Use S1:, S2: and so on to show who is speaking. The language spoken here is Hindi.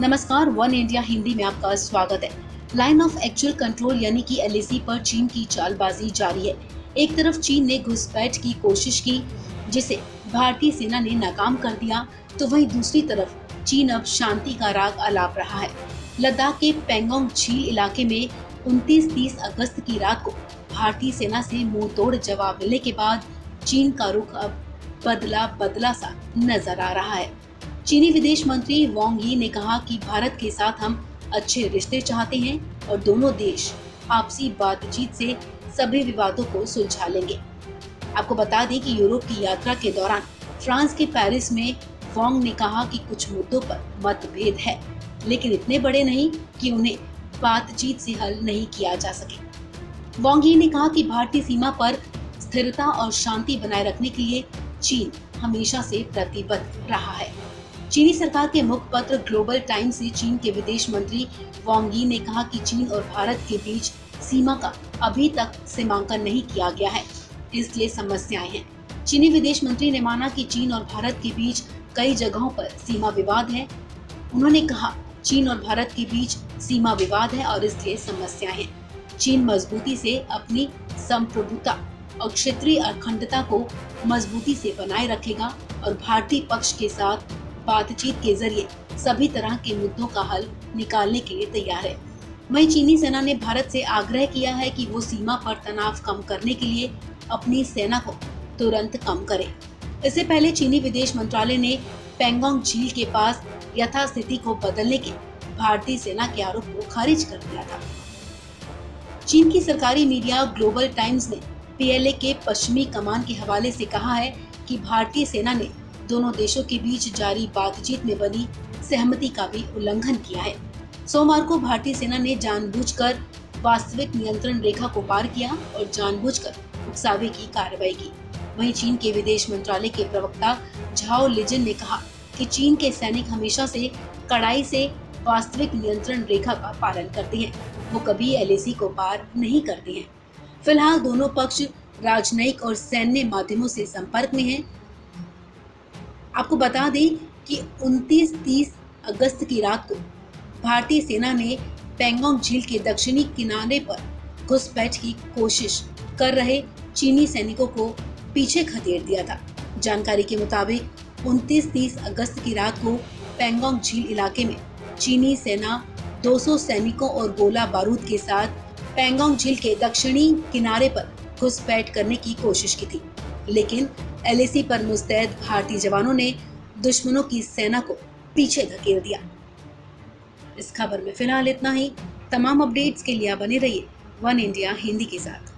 S1: नमस्कार, वन इंडिया हिंदी में आपका स्वागत है। लाइन ऑफ एक्चुअल कंट्रोल यानी कि एलएसी पर चीन की चालबाजी जारी है। एक तरफ चीन ने घुसपैठ की कोशिश की, जिसे भारतीय सेना ने नाकाम कर दिया, तो वहीं दूसरी तरफ चीन अब शांति का राग अलाप रहा है। लद्दाख के पेंगोंग झील इलाके में 29-30 अगस्त की रात को भारतीय सेना से मुंह तोड़ जवाब मिलने के बाद चीन का रुख अब बदला बदला सा नजर आ रहा है। चीनी विदेश मंत्री वांग यी ने कहा कि भारत के साथ हम अच्छे रिश्ते चाहते हैं और दोनों देश आपसी बातचीत से सभी विवादों को सुलझा लेंगे। आपको बता दें कि यूरोप की यात्रा के दौरान फ्रांस के पेरिस में वांग ने कहा कि कुछ मुद्दों पर मतभेद है, लेकिन इतने बड़े नहीं कि उन्हें बातचीत से हल नहीं किया जा सके। वांग यी ने कहा कि भारतीय सीमा पर स्थिरता और शांति बनाए रखने के लिए चीन हमेशा से प्रतिबद्ध रहा है। चीनी सरकार के मुखपत्र ग्लोबल टाइम्स से चीन के विदेश मंत्री वांग यी ने कहा कि चीन और भारत के बीच सीमा का अभी तक सीमांकन नहीं किया गया है, इसलिए समस्याएं हैं। चीनी विदेश मंत्री ने माना कि चीन और भारत के बीच कई जगहों पर सीमा विवाद है। उन्होंने कहा, चीन और भारत के बीच सीमा विवाद है और इसलिए समस्याएं हैं। चीन मजबूती से अपनी संप्रभुता और क्षेत्रीय अखंडता को मजबूती से बनाए रखेगा और भारतीय पक्ष के साथ बातचीत के जरिए सभी तरह के मुद्दों का हल निकालने के लिए तैयार है। वहीं चीनी सेना ने भारत से आग्रह किया है कि वो सीमा पर तनाव कम करने के लिए अपनी सेना को तुरंत कम करे। इससे पहले चीनी विदेश मंत्रालय ने पेंगोंग झील के पास यथास्थिति को बदलने के भारतीय सेना के आरोप को खारिज कर दिया था। चीन की सरकारी मीडिया ग्लोबल टाइम्स ने पीएलए के पश्चिमी कमान के हवाले से कहा है कि भारतीय सेना ने दोनों देशों के बीच जारी बातचीत में बनी सहमति का भी उल्लंघन किया है। सोमवार को भारतीय सेना ने जानबूझकर वास्तविक नियंत्रण रेखा को पार किया और जानबूझकर उकसावे की कार्रवाई की। वहीं चीन के विदेश मंत्रालय के प्रवक्ता झाओ लिजिन ने कहा कि चीन के सैनिक हमेशा से कड़ाई से वास्तविक नियंत्रण रेखा का पालन करते हैं, वो कभी एलएसी को पार नहीं करते हैं। फिलहाल दोनों पक्ष राजनयिक और सैन्य माध्यमों से संपर्क में हैं। आपको बता दें कि 29-30 अगस्त की रात को भारतीय सेना ने पेंगोंग झील के दक्षिणी किनारे पर घुसपैठ की कोशिश कर रहे चीनी सैनिकों को पीछे खदेड़ दिया था। जानकारी के मुताबिक 29-30 अगस्त की रात को पेंगोंग झील इलाके में चीनी सेना 200 सैनिकों और गोला बारूद के साथ पेंगोंग झील के दक्षिणी किनारे पर घुसपैठ करने की कोशिश की थी, लेकिन एलएसी पर मुस्तैद भारतीय जवानों ने दुश्मनों की सेना को पीछे धकेल दिया। इस खबर में फिलहाल इतना ही। तमाम अपडेट्स के लिए बने रहिए वन इंडिया हिंदी के साथ।